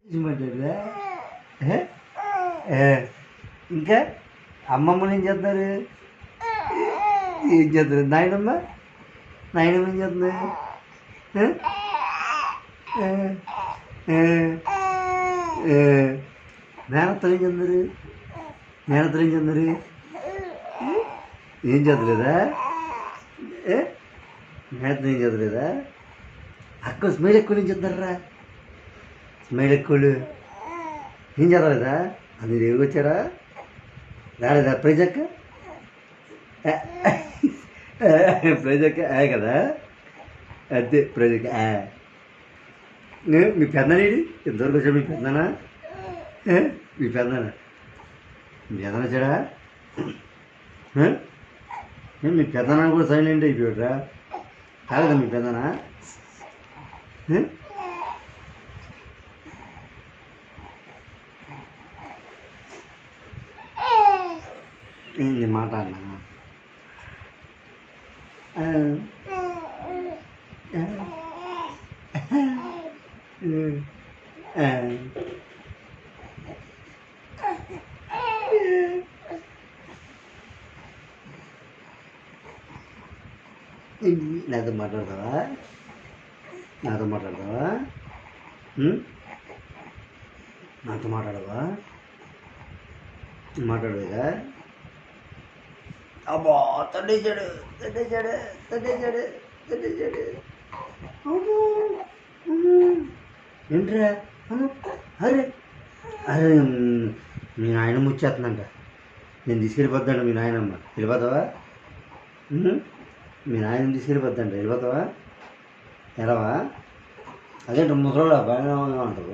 మాట్లాడరా ఇంకా అమ్మమ్మని ఏం చేస్తున్నారు? ఏం చేస్తారు? నాయనమ్మ ఏం చేస్తుంది? మేనత్తలు ఏం చేస్తున్నారు? మేనత్తలు ఏం చేస్తున్నారు? ఏం చదవలేదా? మేనత్తలు ఏం చదవలేదా? అక్క స్మైల్ ఎక్కువ ఏం చెప్తారా? స్మైల్ ఎక్కువలు ఏం చదవలేదా? అది రేపు వచ్చారా? రాలేదా? ప్రజక్క ప్రజక్క కదా, అదే ప్రజక్క. మీ పెద్దనేది ఎంతవరకు వచ్చాడు? మీ పెద్దనా? మీ పెద్దనా? మీ పెద్దన వచ్చాడా? మీ పెద్దనా కూడా సైలెంట్ అయిపోయాడురా. కాలేదా మీ పెద్దనా? నేను మాట్లాడినా నాతో మాట్లాడతావా? నాతో మాట్లాడతావా? నాతో మాట్లాడవా? మాట్లాడలేదా? అబ్బా తండేశాడు తండేశాడు తండేశాడు తండేశాడు. ఏంట్రా? అరే అరే మీ నాయనమ్మ వచ్చేస్తుందంట. నేను తీసుకెళ్ళిపోద్దాంట మీ నాయనమ్మ. వెళ్ళిపోతావా? మీ నాయనమ్మ తీసుకెళ్ళిపోద్దంట. వెళ్ళిపోతావా? ఎలావా? అదేంట ముసలోడా బాగానే ఉంటుంది.